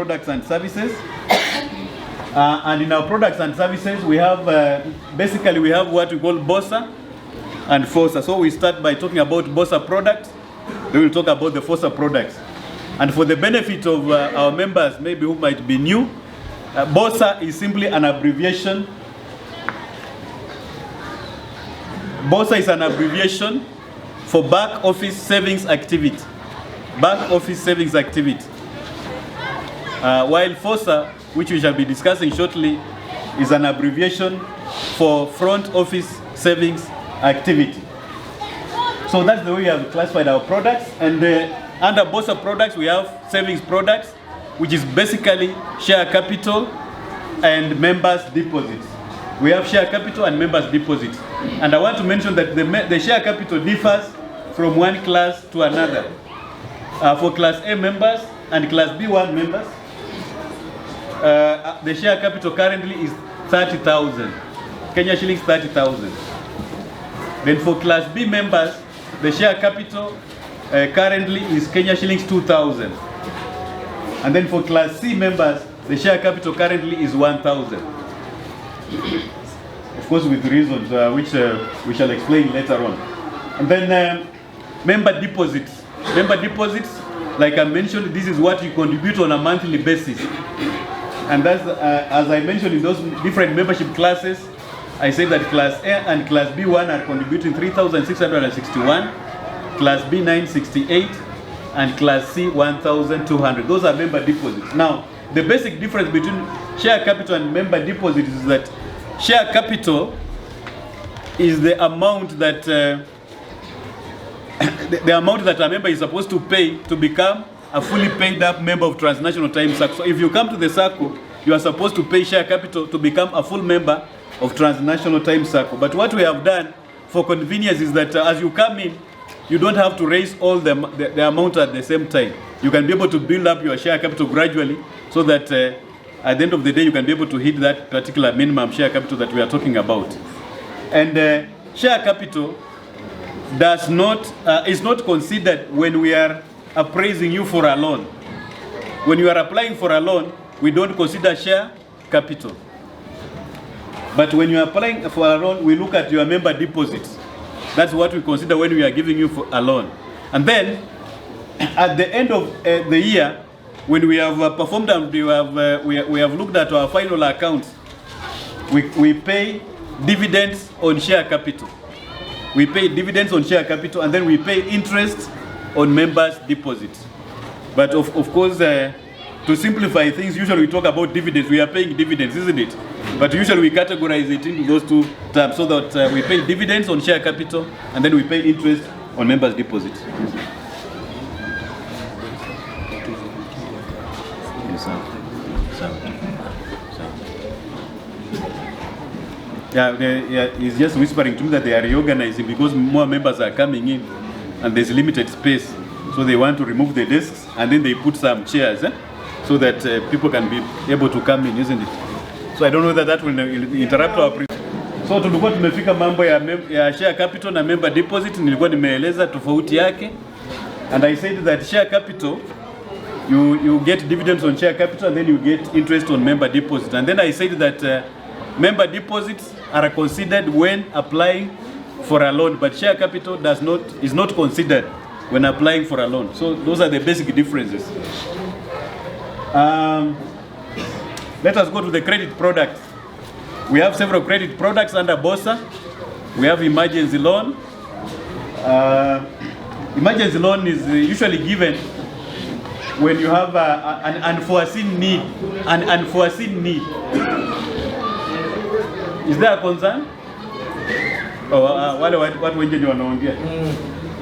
products and services. And in our products and services, we have, basically we have what we call BOSA and FOSA. So we start by talking about BOSA products, then we'll talk about the FOSA products. And for the benefit of our members, maybe who might be new, BOSA is simply an abbreviation. BOSA is an abbreviation for back office savings activity. Back office savings activity. While FOSA, which we shall be discussing shortly, is an abbreviation for front office savings activity. So that's the way we have classified our products. And under BOSA products, we have savings products, which is basically share capital and members' deposits. We have share capital and members' deposits. And I want to mention that the share capital differs from one class to another. For Class A members and Class B1 members, the share capital currently is 30,000. Kenya shillings 30,000. Then for Class B members, the share capital currently is Kenya shillings 2,000. And then for Class C members, the share capital currently is 1,000. Of course, with reasons which we shall explain later on. And then member deposits. Member deposits, like I mentioned, this is what you contribute on a monthly basis. And that's, as I mentioned in those different membership classes, I say that Class A and Class B1 are contributing 3,661, Class B 968, and Class C 1,200. Those are member deposits. Now, the basic difference between share capital and member deposits is that share capital is the amount that the amount that a member is supposed to pay to become a fully paid up member of Transnational Time Sacco. So if you come to the Sacco, you are supposed to pay share capital to become a full member of Transnational Time Sacco. But what we have done for convenience is that as you come in, you don't have to raise all the amount at the same time. You can be able to build up your share capital gradually so that at the end of the day, you can be able to hit that particular minimum share capital that we are talking about. And share capital does not, is not considered when we are appraising you for a loan. When you are applying for a loan, we don't consider share capital. But when you are applying for a loan, we look at your member deposits. That's what we consider when we are giving you for a loan. And then, at the end of the year, when we have performed and we have looked at our final accounts, we pay dividends on share capital. We pay dividends on share capital, and then we pay interest on members' deposits. But of course, to simplify things, usually we talk about dividends. We are paying dividends, isn't it? But usually we categorize it into those two terms so that we pay dividends on share capital, and then we pay interest on members' deposits. Yeah, he's just whispering to me that they are reorganizing because more members are coming in and there's limited space. So they want to remove the desks and then they put some chairs so that people can be able to come in, isn't it? So I don't know whether that will interrupt our So tulikuwa tumefika mambo ya share capital na member deposit, nilikuwa nimeeleza tofauti yake. And I said that share capital, you get dividends on share capital and then you get interest on member deposit. And then I said that member deposits are considered when applying for a loan, but share capital is not considered when applying for a loan. So those are the basic differences. Let us go to the credit products. We have several credit products under BOSA. We have emergency loan. Emergency loan is usually given when you have an unforeseen need. An unforeseen need. Is there a concern? Wale watu wengi wanaongea.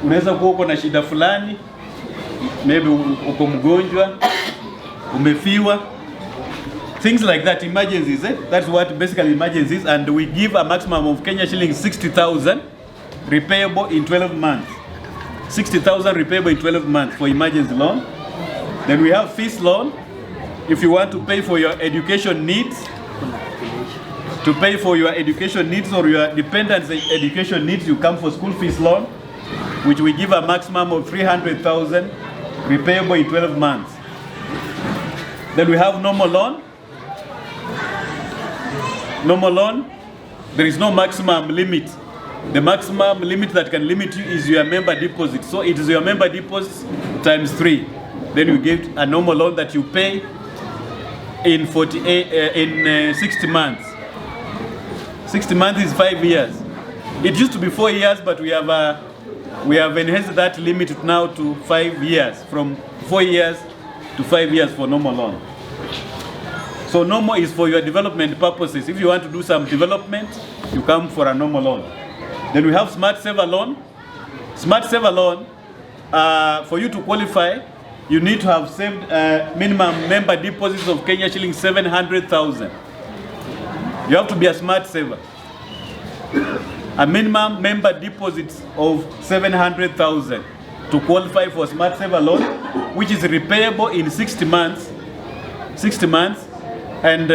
Unaweza kuwa uko na shida fulani, maybe uko mgonjwa, umefiwa. Things like that, emergencies. That's what basically emergencies, and we give a maximum of Kenya shillings 60,000 repayable in 12 months. 60,000 repayable in 12 months for emergency loan. Then we have fees loan. If you want to pay for your education needs, or your dependents' education needs, you come for school fees loan, which we give a maximum of 300,000 repayable in 12 months. Then we have normal loan. Normal loan, there is no maximum limit. The maximum limit that can limit you is your member deposit. So it is your member deposit times 3. Then you get a normal loan that you pay in 60 months. 60 months is 5 years. It used to be 4 years, but we have enhanced that limit now to 5 years, from 4 years to 5 years for normal loan. So normal is for your development purposes. If you want to do some development, you come for a normal loan. Then we have Smart Saver loan. Smart Saver loan, for you to qualify, you need to have saved minimum member deposits of Kenya shillings 700,000. You have to be a smart saver. A minimum member deposits of 700,000 to qualify for Smart Saver loan, which is repayable in 60 months. 60 months. And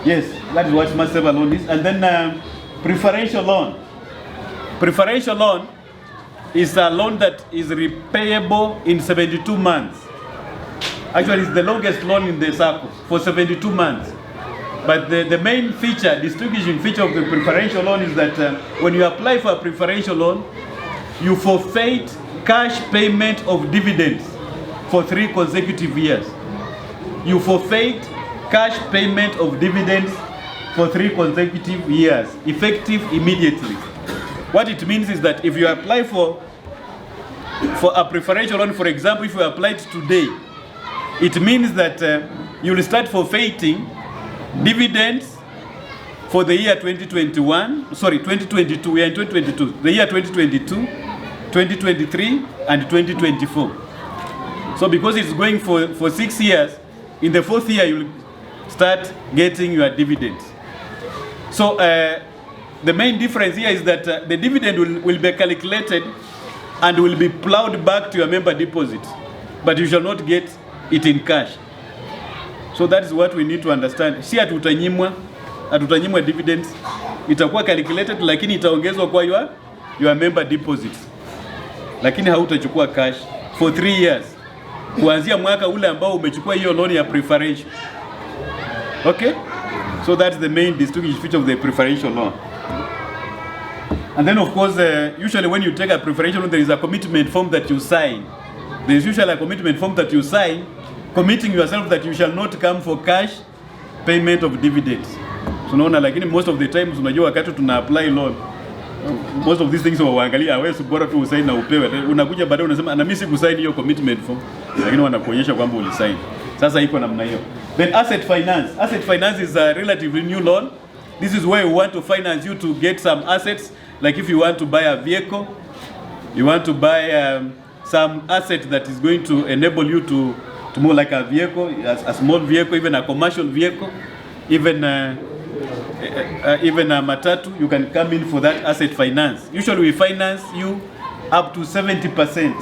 yes, that is what Smart Saver loan is. And then preferential loan. Preferential loan is a loan that is repayable in 72 months. Actually, it's the longest loan in the Sacco for 72 months. But the main feature, distinguishing feature of the preferential loan is that when you apply for a preferential loan, you forfeit cash payment of dividends for 3 consecutive years. You forfeit cash payment of dividends for 3 consecutive years, effective immediately. What it means is that if you apply for a preferential loan, for example, if you applied today, it means that you will start forfeiting dividends for the year 2022, we are in 2022, the year 2022, 2023, and 2024. So because it's going for 6 years, in the 4th year you will start getting your dividends. So the main difference here is that the dividend will be calculated and will be plowed back to your member deposit, but you shall not get it in cash. So that is what we need to understand. Si hatutanyimwa dividends, itakuwa calculated lakini itaongezwa kwa your member deposits. Lakini hautachukua cash for 3 years. Kuanzia mwaka ule ambao umechukua hiyo loan ya preferential. Okay? So that's the main distinguishing feature of the preferential loan. And then of course, usually when you take a preferential loan, there is a commitment form that you sign. There is usually a commitment form that you sign, committing yourself that you shall not come for cash payment of dividends. So unaona, lakini most of the times unajua wakati tuna apply loan, most of these things waangalia wewe bora tu usaini na upewe. Unakuja baadaye unasema na mimi sikusign hiyo commitment form, lakini wanakuonyesha kwamba ulisign. Sasa iko namna hiyo. Then asset finance. Asset finance is a relatively new loan. This is where we want to finance you to get some assets, like if you want to buy a vehicle, you want to buy some asset that is going to enable you to move like a vehicle, a small vehicle, even a commercial vehicle, even a matatu, you can come in for that asset finance. Usually we finance you up to 70%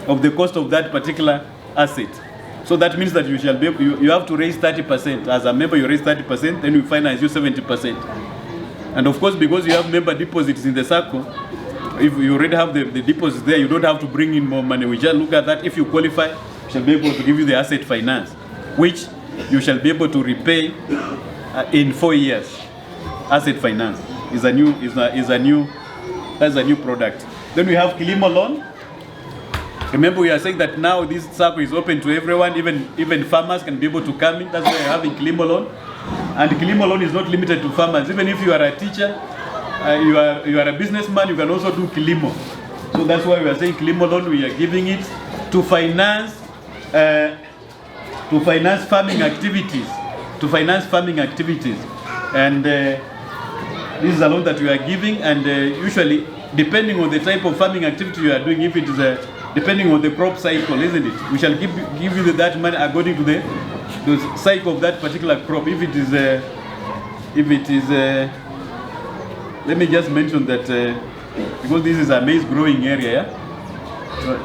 of the cost of that particular asset. So that means that you shall be you have to raise 30%. As a member, you raise 30%, then we finance you 70%. And of course, because you have member deposits in the Sacco, if you already have the deposits there, you don't have to bring in more money. We just look at that. If you qualify, we shall be able to give you the asset finance, which you shall be able to repay in 4 years. Asset finance is a new product. Then we have Kilimo loan. Remember, we are saying that now this Sacco is open to everyone, even farmers can be able to come in. That's why we are having Kilimo loan. And Kilimo loan is not limited to farmers. Even if you are a teacher, you are a businessman, you can also do Kilimo. So that's why we are saying Kilimo loan. We are giving it to finance farming activities. And this is a loan that we are giving. And usually, depending on the type of farming activity you are doing, if it is depending on the crop cycle, isn't it? We shall give you that money according to the cycle of that particular crop. If it is let me just mention that because this is a maize growing area,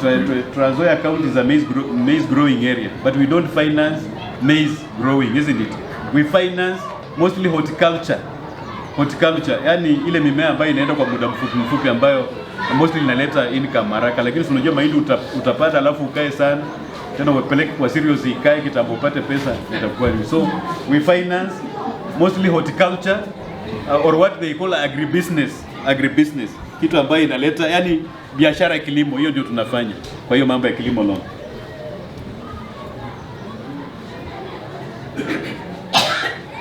Trans-Nzoia County is a maize growing area, but we don't finance maize growing, isn't it? We finance mostly horticulture, yani ile mimea ambayo inaenda kwa muda mfupi ambayo mostly inaleta income haraka. Lakini unajua mahindi utapanda alafu ukae sana, tena wapeleke kwa serious ikae kitambo upate pesa itakuwa ni. So we finance mostly horticulture or what they call agribusiness, kitu ambayo inaleta yani biashara ya kilimo, hiyo ndio tunafanya. Kwa hiyo mambo ya kilimo loan.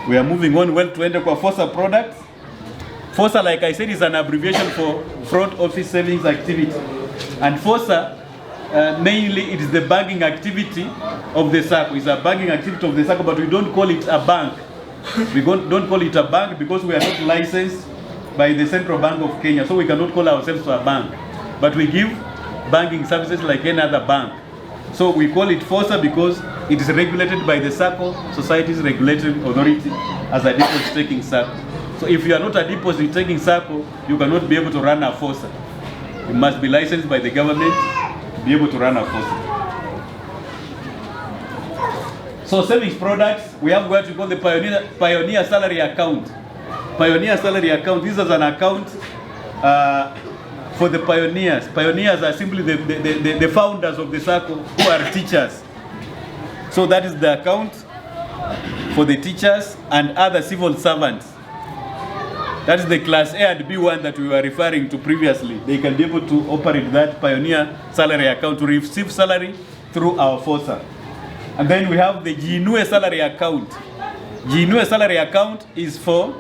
We are moving on well, tuende kwa FOSA products. FOSA, like I said, is an abbreviation for Front Office Savings Activity. And FOSA, mainly it is the banking activity of the Sacco. It's a banking activity of the Sacco, but we don't call it a bank. We don't call it a bank because we are not licensed by the Central Bank of Kenya, so we cannot call ourselves a bank. But we give banking services like any other bank. So we call it FOSA because it is regulated by the Sacco Societies Regulatory Authority as a deposit-taking Sacco. So if you are not a deposit-taking Sacco, you cannot be able to run a FOSA. You must be licensed by the government to be able to run a FOSA. So savings products, we have what we call the Pioneer Salary Account. Pioneer Salary Account, this is an account for the pioneers. Pioneers are simply the founders of the Sacco who are teachers. So that is the account for the teachers and other civil servants. That is the class A and B1 that we were referring to previously. They can be able to operate that Pioneer Salary Account to receive salary through our FOSA. And then we have the Jinue Salary Account. Jinue Salary Account is for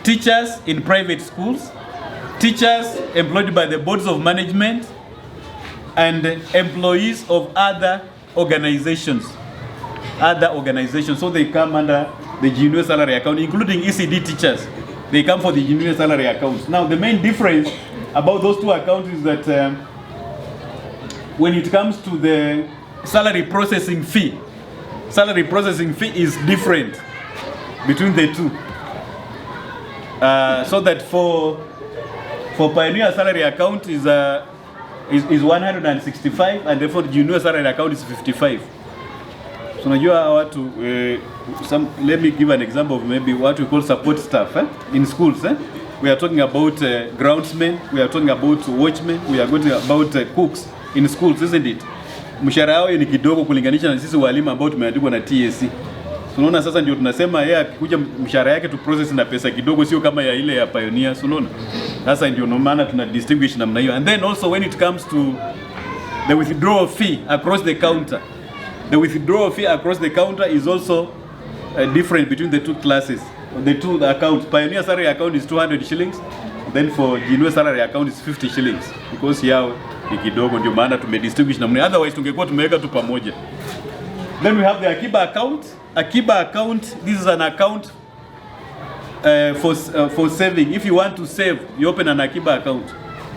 teachers in private schools, teachers employed by the boards of management, and employees of other organizations. So they come under the Jinue Salary Account, including ECD teachers. They come for the Jinue Salary Account. Now, the main difference about those two accounts is that when it comes to the salary processing fee is different between the two. So that for Pioneer Salary Account is 165, and therefore Junior Salary Account is 55. So let me give an example of maybe what we call support staff in schools. We are talking about groundsmen, we are talking about watchmen, we are talking about cooks in schools, isn't it? Mshahara yao ni kidogo kulinganisha na sisi walimu ambao tumeandikwa na TSC. Unaona sasa ndio tunasema yeye akikuja mshahara yake tu process na pesa kidogo, sio kama ya ile ya Pioneer. Unaona? Sasa ndio maana tuna distinguish namna hiyo. And then also when it comes to the withdrawal fee across the counter. The withdrawal fee across the counter is also different between the two classes. The two accounts. Pioneer salary account is 200 shillings. Then for Jinue salary account is 50 shillings. Because yao ni kidogo, ndio maana tumedistinguish namna. Otherwise tungekuwa tumeweka tu pamoja. Then we have the Akiba account. Akiba account, this is an account for saving. If you want to save, you open an Akiba account.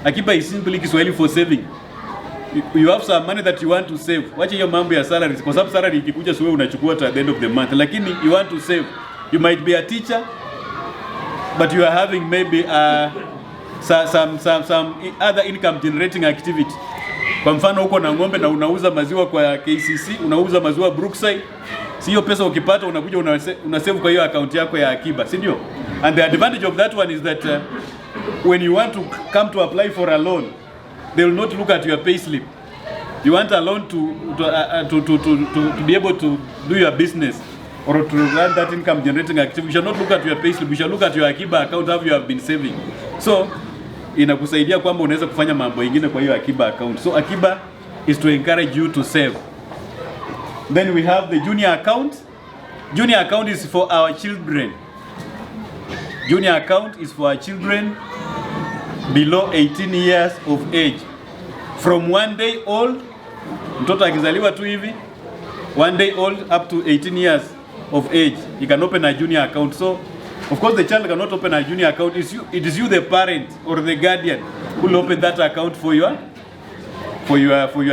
Akiba is simply Kiswahili for saving. You have some money that you want to save. Wacha hiyo mambo ya salary, kwa sababu salary ikikuja sio unachukua at the end of the month. Lakini you want to save. You might be a teacher, but you are having maybe some other income generating activity. Kwa mfano uko na ng'ombe na unauza maziwa kwa KCC, unauza maziwa Brookside. Si hiyo pesa ukipata unakuja una save kwa hiyo account yako ya akiba, si ndio? And the advantage of that one is that when you want to come to apply for a loan, they will not look at your payslip. You want a loan to be able to do your business or to run that income generating activity. You shall not look at your payslip, you shall look at your akiba account, how you have been saving. So inakusaidia kwamba unaweza kufanya mambo mengine kwa hiyo akiba account. So akiba is to encourage you to save. Then we have the junior account. Junior account is for our children. Junior account is for our children below 18 years of age. From 1 day old, mtoto akizaliwa tu hivi, 1 day old up to 18 years of age, you can open a junior account. So, of course, the child cannot open a junior account. It is you, the parent or the guardian, who will open that account for your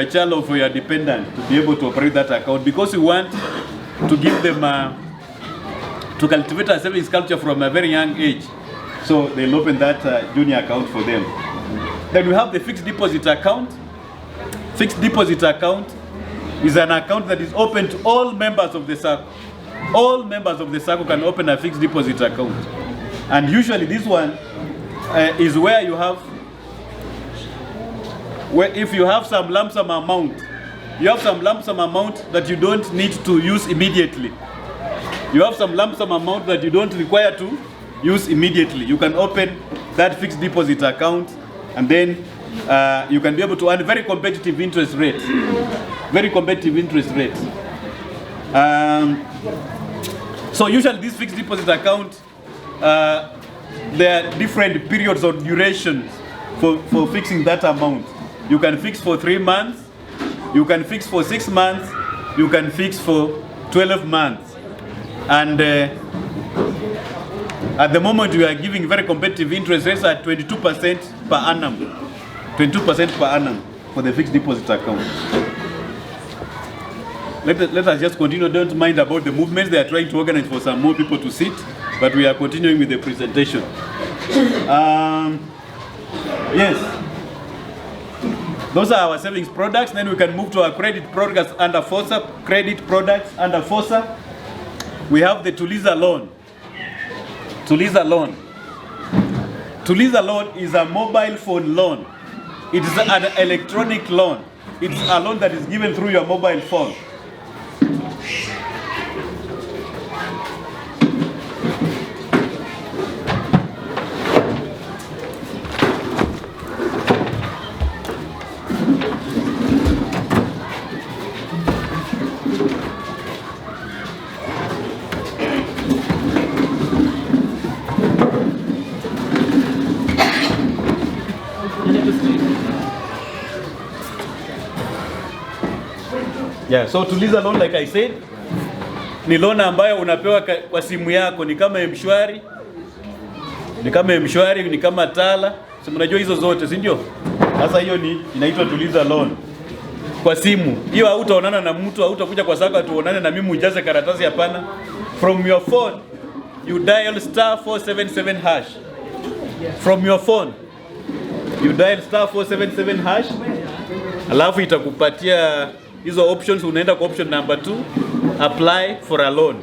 child or for your dependent to be able to operate that account, because you want to give them to cultivate a savings culture from a very young age. So they'll open that junior account for them. Then we have the fixed deposit account. Fixed deposit account is an account that is open to all members of the Sacco. All members of the Sacco can open a fixed deposit account. And usually this one is where you have, if you have some lump sum amount you have some lump sum amount that you don't need to use immediately. You have some lump sum amount that you don't require to use immediately. You can open that fixed deposit account, and then you can be able to earn very competitive interest rates. Very competitive interest rates. So usually this fixed deposit account, there are different periods or durations for fixing that amount. You can fix for 3 months, you can fix for 6 months, you can fix for 12 months. And at the moment we are giving very competitive interest rates at 22% per annum. 22% per annum for the fixed deposit account. Let us just continue. Don't mind about the movements. They are trying to organize for some more people to sit, but we are continuing with the presentation. Yes. Those are our savings products. Then we can move to our credit products under FOSA. Credit products under FOSA. We have the Tuliza loan. Tuliza loan. Tuliza loan is a mobile phone loan. It is an electronic loan. It's a loan that is given through your mobile phone. Yeah, so Tuliza loan, like I said, ni loan ambayo unapewa kwa simu yako, ni kama M-Shwari, ni kama Tala. Si mnajua hizo zote, si ndio? Sasa hiyo ni inaitwa Tuliza loan. Kwa simu. Hiyo hautaonana na mtu, hautakuja kwa Sacco tuonane na mimi ujaze karatasi, hapana. From your phone, you dial *477#. From your phone, you dial *477#. Alafu itakupatia hizo options. Unaenda kwa option number 2, apply for a loan.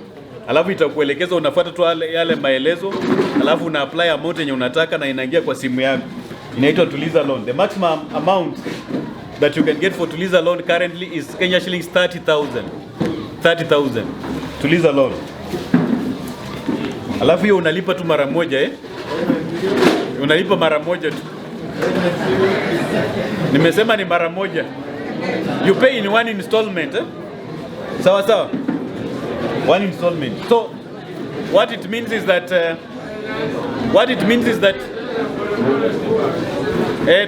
Alafu itakuelekeza unafuata tu yale maelezo, alafu una apply amount yenye unataka na inaingia kwa simu yako. Inaitwa Tuliza loan. The maximum amount that you can get for Tuliza loan currently is Kenya shillings 30,000. 30,000. Tuliza loan. Alafu hiyo unalipa tu mara moja Unalipa mara moja tu. Nimesema ni mara moja. You pay in one installment. Sawa sawa. One installment. So what it means is that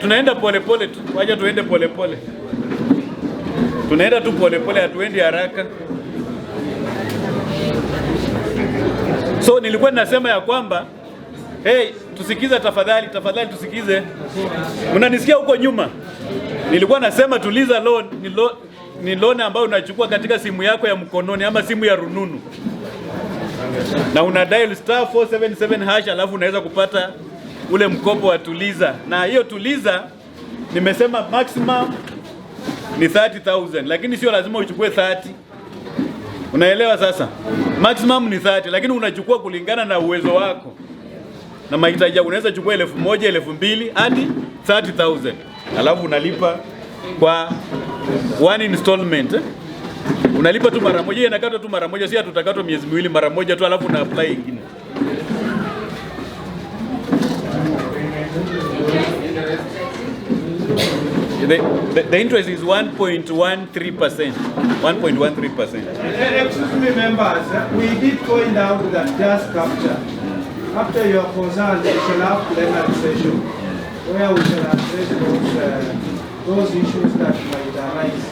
tunaenda pole pole tu. Wacha tuende pole pole. Tunaenda tu pole pole, hatuendi haraka. So nilikuwa ninasema ya kwamba tusikize tafadhali tusikize. Unanisikia huko nyuma? Nilikuwa nasema Tuliza loan ni loan ambayo unachukua katika simu yako ya mkononi ama simu ya rununu. Na una dial *477#, alafu unaweza kupata ule mkopo wa Tuliza. Na hiyo Tuliza nimesema maximum ni 30,000, lakini sio lazima uchukue 30. Unaelewa sasa? Maximum ni 30, lakini unachukua kulingana na uwezo wako na mahitaji yako. Unaweza chukua 1,000, 2,000 hadi 30,000. Alafu unalipa kwa one installment. Unalipa tu mara moja, inakatwa tu mara moja, si hatutakatwa miezi miwili, mara moja tu, alafu una apply ingine. The interest is 1.13%. 1.13%. Excuse me, members. We did point out that just after your concern, we shall have plenary session where we shall address those issues that might arise.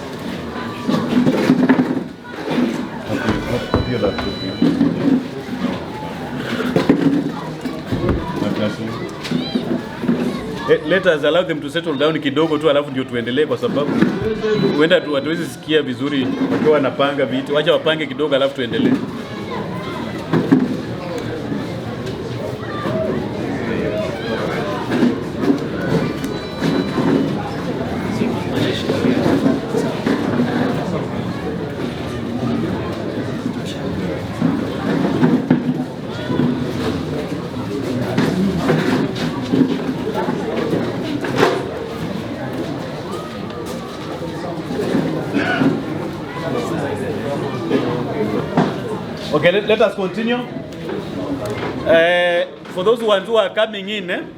Let us allow them to settle down kidogo tu, alafu ndio tuendelee, kwa sababu huenda tu hatuwezi sikia vizuri wakiwa wanapanga vitu. Wacha wapange kidogo, alafu tuendelee. Okay, let us continue. For those ones who are coming in,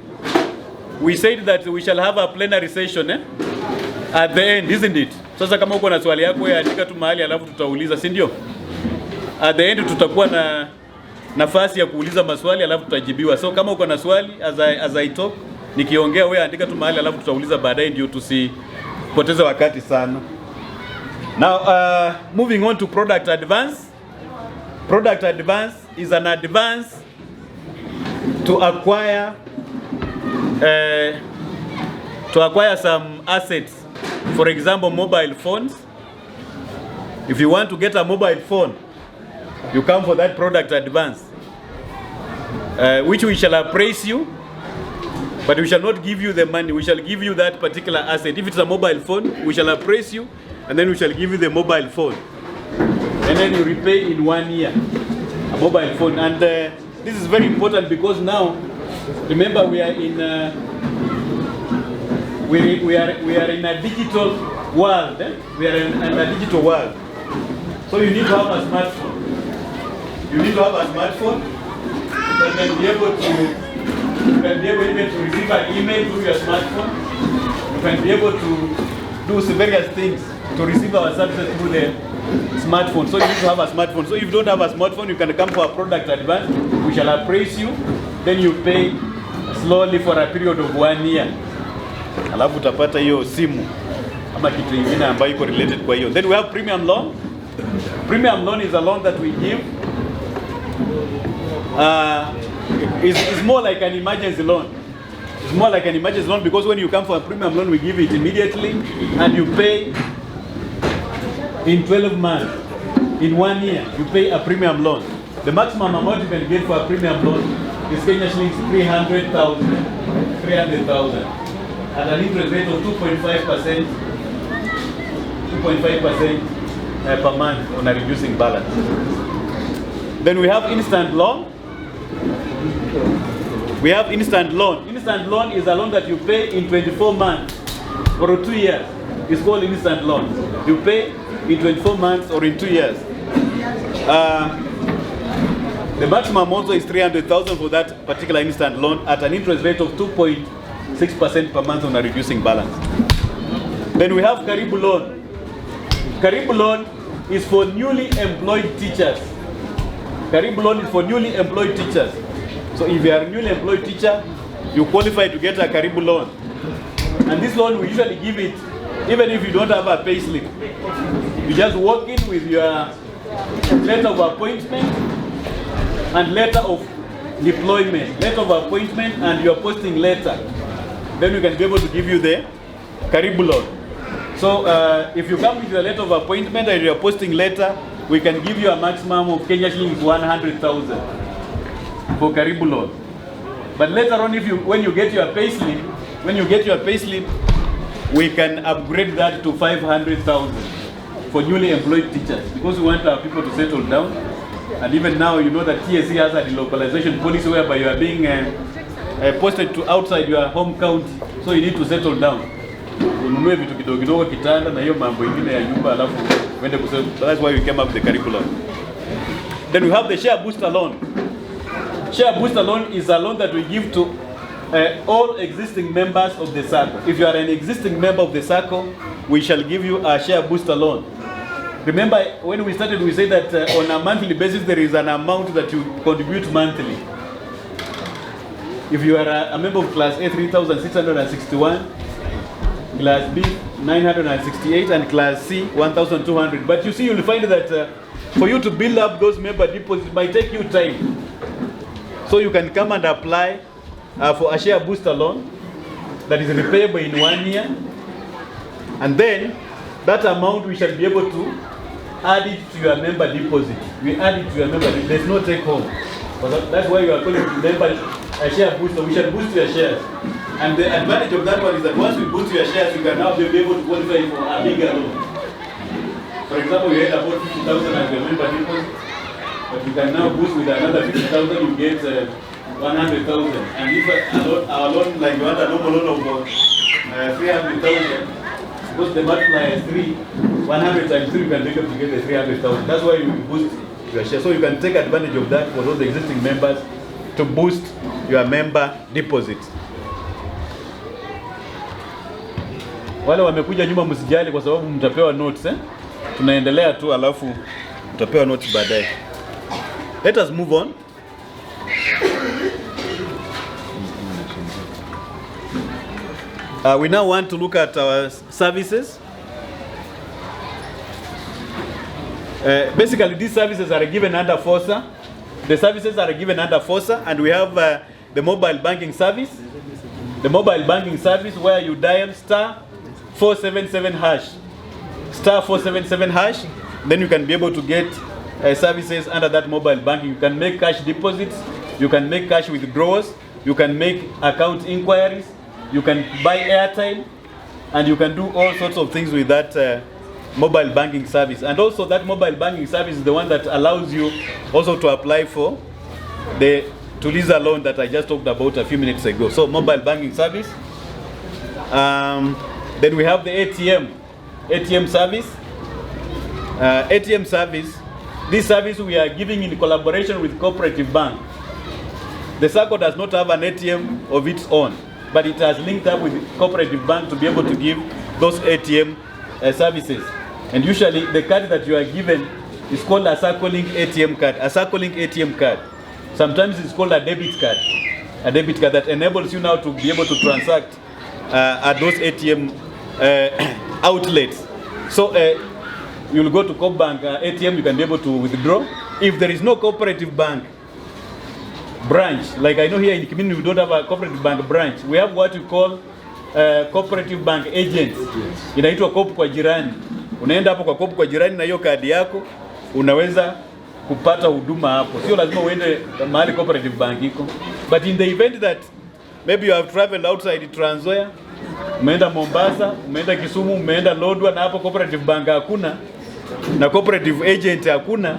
we said that we shall have a plenary session at the end, isn't it? Sasa kama uko na swali yako wewe andika tu mahali alafu tutauliza, si ndio? At the end tutakuwa na nafasi ya kuuliza maswali alafu tutajibiwa. So kama uko na swali as I talk, nikiongea wewe andika tu mahali alafu tutauliza baadaye ndio tusipoteze wakati sana. Now moving on to product advance. Product advance is an advance to acquire some assets. For example, mobile phones. If you want to get a mobile phone, you come for that product advance, which we shall appraise you, but we shall not give you the money. We shall give you that particular asset. If it's a mobile phone, we shall appraise you, and then we shall give you the mobile phone. And then you repay in 1 year a mobile phone. And this is very important because now, remember, we are in we are in a digital world. We are in a digital world. So you need to have a smartphone. You need to have a smartphone that can be able to receive an email through your smartphone. You can be able to do various things to receive our services through the smartphone. So you need to have a smartphone. So if you don't have a smartphone, you can come for a product advance. We shall appraise you. Then you pay slowly for a period of 1 year. Alafu utapata hiyo simu ama kitu kingine ambayo iko related kwa hiyo. Then we have premium loan. Premium loan is a loan that we give. It's more like an emergency loan. It's more like an emergency loan because when you come for a premium loan, we give it immediately and you pay in 12 months. In 1 year, you pay a premium loan. The maximum amount you can get for a premium loan is Kenya shillings 300,000 at an interest rate of 2.5% per month on a reducing balance. Then we have instant loan. We have instant loan. Instant loan is a loan that you pay in 24 months or 2 years. It's called instant loan. You pay in 24 months or in 2 years. The maximum also is 300,000 for that particular instant loan at an interest rate of 2.6% per month on a reducing balance. Then we have Karibu loan. Karibu loan is for newly employed teachers. Karibu loan is for newly employed teachers. So if you are a newly employed teacher, you qualify to get a Karibu loan. And this loan we usually give it even if you don't have a pay slip. You just walk in with your letter of appointment and letter of deployment, letter of appointment and your posting letter. Then we can be able to give you the Karibu loan. So if you come with your letter of appointment and your posting letter, we can give you a maximum of Kenya shillings 100,000 for Karibu loan. But later on, when you get your payslip, we can upgrade that to 500,000 for newly employed teachers because we want our people to settle down. And even now, you know that TSC has a delocalization policy whereby you are being posted to outside your home county, so you need to settle down. Ununue vitu kidogo kidogo kitanda na hiyo mambo ingine ya nyumba alafu uende kusema. That's why we came up with the curriculum. Then we have the share booster loan. Share booster loan is a loan that we give to all existing members of the Sacco. If you are an existing member of the Sacco, we shall give you a share booster loan. Remember, when we started, we said that on a monthly basis, there is an amount that you contribute monthly. If you are a member of Class A, 3,661, Class B, 968, and Class C, 1,200. But you see, you'll find that for you to build up those member deposits might take you time. So you can come and apply for a share booster loan that is repayable in 1 year. And then that amount we shall be able to add it to your member deposit. We add it to your member deposit. There's no take home. That's why you are calling it member a share booster. We shall boost your shares. And the advantage of that one is that once we boost your shares, you can now be able to qualify for a bigger loan. For example, you had about 50,000 as your member deposit, but you can now boost with another 50,000, you get 100,000. And if our loan, like you want a normal loan of 300,000, because the multiplier is 3, 100 times 3, you can make up to get the 300,000. That's why we boost your share. So you can take advantage of that for those existing members to boost your member deposit. Wale wamekuja nyuma msijali kwa sababu mtapewa notes Tunaendelea tu alafu mtapewa notes baadaye. Let us move on. We now want to look at our services. Basically, these services are given under FOSA. The services are given under FOSA, and we have the mobile banking service. The mobile banking service where you dial *477#. *477#. Then you can be able to get services under that mobile banking. You can make cash deposits. You can make cash withdrawals. You can make account inquiries. You can buy airtime. And you can do all sorts of things with that mobile banking service. And also that mobile banking service is the one that allows you also to apply for the Tuliza loan that I just talked about a few minutes ago. So mobile banking service. Then we have the ATM service. ATM service. This service we are giving in collaboration with Cooperative Bank. The Sacco does not have an ATM of its own, but it has linked up with Cooperative Bank to be able to give those ATM services. And usually the card that you are given is called a Sacco Link ATM card. A Sacco Link ATM card. Sometimes it's called a debit card. A debit card that enables you now to be able to transact at those ATM outlets. So you'll go to Coop Bank ATM, you can be able to withdraw. If there is no Cooperative Bank branch, like I know here in Kiminini we don't have a Cooperative Bank branch, we have what we call Cooperative Bank agents. Inaitwa Coop kwa jirani. Unaenda hapo kwa Coop kwa jirani na hiyo kadi yako, unaweza kupata huduma hapo. Sio lazima uende mahali Cooperative Bank iko. But in the event that maybe you have traveled outside Trans Nzoia, umeenda Mombasa, umeenda Kisumu, umeenda Lodwar na hapo Cooperative Bank hakuna na Cooperative agent hakuna,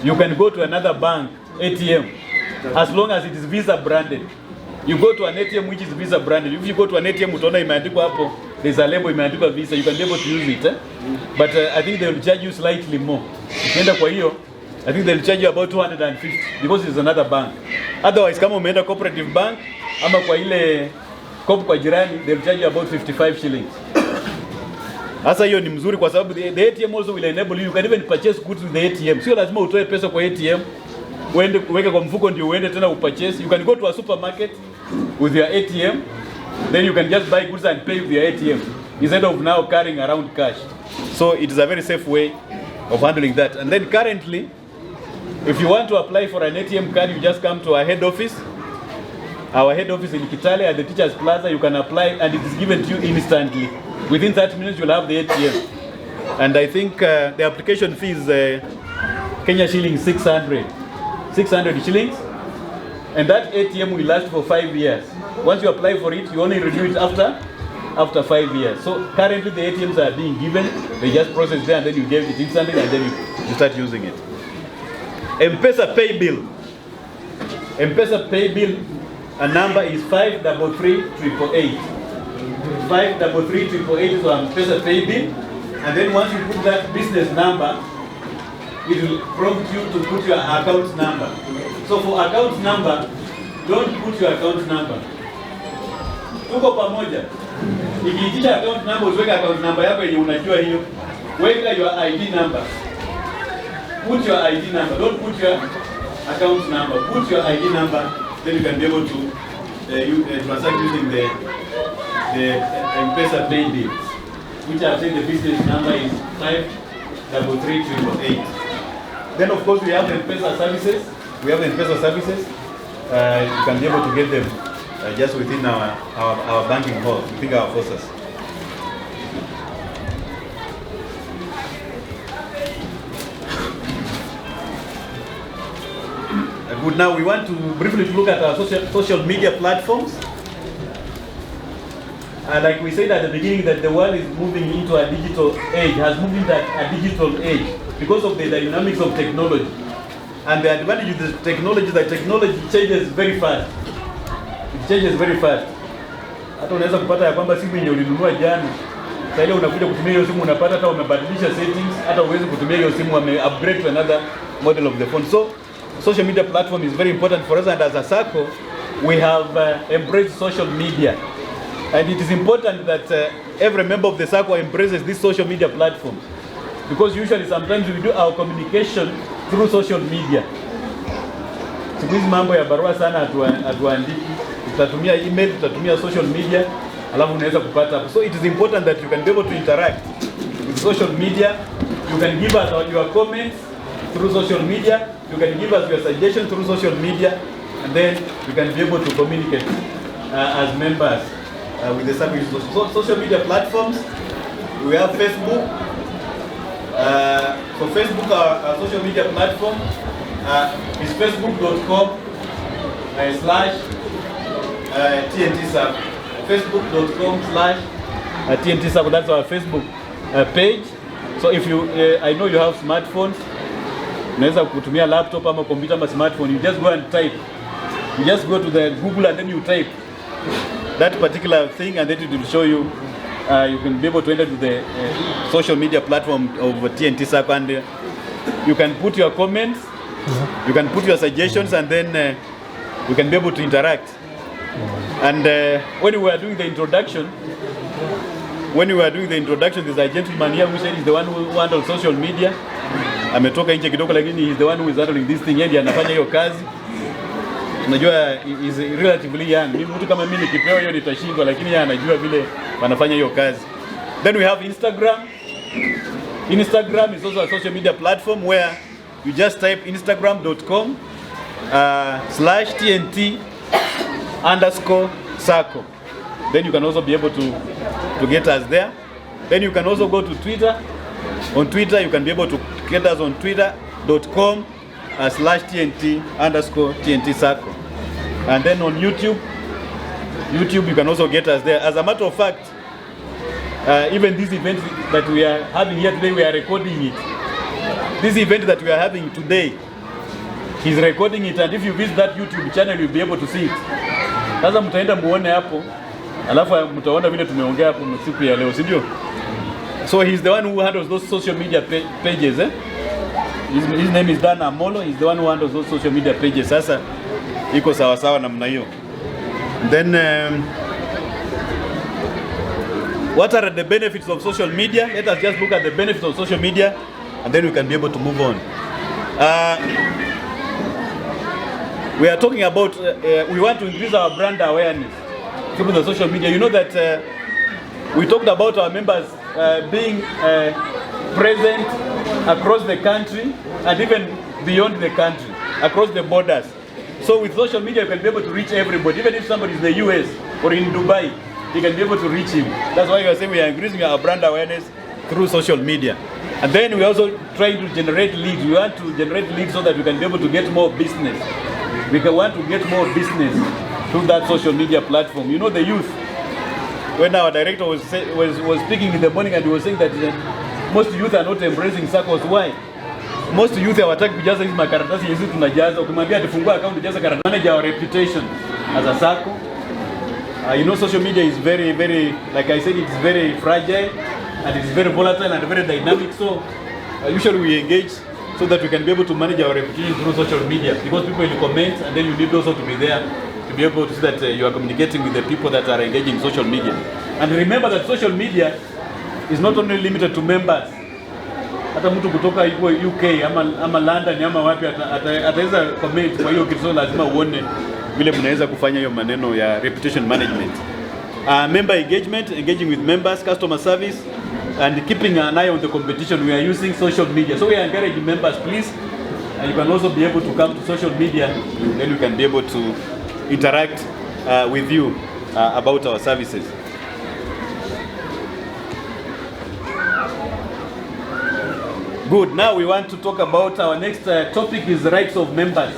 you can go to another bank ATM as long as it is Visa branded. You go to an ATM which is Visa branded. If you go to an ATM utaona imeandikwa hapo, there's a label imeandikwa Visa, you can be able to use it. But I think they will charge you slightly more. Ukienda kwa hiyo, I think they'll charge you about 250 because it's another bank. Otherwise kama umeenda Cooperative Bank ama kwa ile Coop kwa jirani, they'll charge you about 55 shillings. Sasa hiyo ni mzuri kwa sababu the ATM also will enable you can even purchase goods with the ATM. Sio lazima utoe pesa kwa ATM, uende uweke kwa mfuko ndio uende tena upurchase. You can go to a supermarket with your ATM, then you can just buy goods and pay with your ATM instead of now carrying around cash. So it is a very safe way of handling that. And then currently, if you want to apply for an ATM card, you just come to our head office. Our head office in Kitale at the Teachers Plaza, you can apply and it is given to you instantly. Within 30 minutes, you'll have the ATM. And I think the application fee is Kenya shillings 600 shillings. And that ATM will last for 5 years. Once you apply for it, you only renew it after 5 years. So currently the ATMs are being given, they just process there and then you give it instantly and then you start using it. M-Pesa Pay Bill. M-Pesa Pay Bill, a number is 53388. 53388 is our M-Pesa Pay Bill. And then once you put that business number, it will prompt you to put your account number. So for account number, don't put your account number. Tuko pamoja. Ikiitisha account number, usiweke account number yako yenye unajua hiyo. Weka your ID number. Put your ID number. Don't put your account number. Put your ID number. Then you can be able to transact using the M-Pesa Pay Bill, which I've said the business number is 53388. Then of course we have the M-Pesa services. You can be able to get them just within our banking halls, within our forces. Good. Now we want to briefly look at our social media platforms. Like we said at the beginning, that the world is moving into a digital age, has moved into a digital age because of the dynamics of technology. And the advantage of the technology is that technology changes very fast. It changes very fast. Hata unaweza kupata ya kwamba simu yenye ulinunua jana, sasa unakuja kutumia hiyo simu unapata hata umebadilisha settings, hata uweze kutumia hiyo simu upgrade to another model of the phone. So social media platform is very important for us, and as a Sacco, we have embraced social media. And it is important that every member of the Sacco embraces this social media platform, because usually sometimes we do our communication through social media. Siku hizi mambo ya barua sana hatuandiki, tutatumia email, tutatumia social media, alafu unaweza kupata. So it is important that you can be able to interact with social media. You can give us your comments through social media. You can give us your suggestions through social media, and then you can be able to communicate as members with the Sacco. So social media platforms, we have Facebook. So Facebook, our social media platform is facebook.com/TNT Sacco. Facebook.com/TNT Sacco. That's our Facebook page. So if you, I know you have smartphones. Unaweza kutumia laptop ama computer ama smartphone. You just go and type. You just go to the Google and then you type that particular thing, and then it will show you. You can be able to enter to the social media platform of TNT Sacco, and you can put your comments, you can put your suggestions, and then you can be able to interact. And when we were doing the introduction, there's a gentleman here who said he's the one who handles social media. Ametoka nje kidogo, lakini he's the one who is handling this thing. Yeye anafanya hiyo kazi. Unajua is relatively young. Mimi mtu kama mimi nikipewa hiyo nitashindwa, lakini yeye anajua vile wanafanya hiyo kazi. Then we have Instagram. Instagram is also a social media platform where you just type instagram.com/TNT_Sacco. Then you can also be able to get us there. Then you can also go to Twitter. On Twitter, you can be able to get us on twitter.com/TNT_TNT Sacco. And then on YouTube, you can also get us there. As a matter of fact, even this event that we are having here today, we are recording it. This event that we are having today, he's recording it, and if you visit that YouTube channel, you'll be able to see it. Sasa mtaenda muone hapo, alafu mtaona vile tumeongea hapo siku ya leo, si ndio? So he's the one who handles those social media pages. His name is Dan Amolo. He's the one who handles those social media pages. Sasa iko sawa sawa namna hiyo. Then what are the benefits of social media? Let us just look at the benefits of social media, and then we can be able to move on. We are talking about we want to increase our brand awareness through the social media. You know that we talked about our members being present across the country and even beyond the country, across the borders. So with social media, you can be able to reach everybody. Even if somebody is in the US or in Dubai, you can be able to reach him. That's why we are saying we are increasing our brand awareness through social media. And then we are also trying to generate leads. We want to generate leads so that we can be able to get more business. We can want to get more business through that social media platform. You know, the youth, when our director was speaking in the morning, and he was saying that most youth are not embracing Saccos. Why? Most youth hawataki kujaza hizi makaratasi hizi tunajaza. Ukimwambia atafungua account jaza karatasi, manage our reputation as a Sacco. You know, social media is very, very, like I said, it's very fragile and it's very volatile and very dynamic. So usually we engage so that we can be able to manage our reputation through social media, because people will comment, and then you need also to be there to be able to see that you are communicating with the people that are engaging in social media. And remember that social media is not only limited to members. Hata mtu kutoka UK ama London ama wapi ataweza comment kwa hiyo kitu. So lazima uone vile mnaweza kufanya hiyo maneno ya reputation management. Member engagement, engaging with members, customer service, and keeping an eye on the competition. We are using social media. So we are encouraging members, please, and you can also be able to come to social media, then we can be able to interact with you about our services. Good. Now we want to talk about our next topic is rights of members.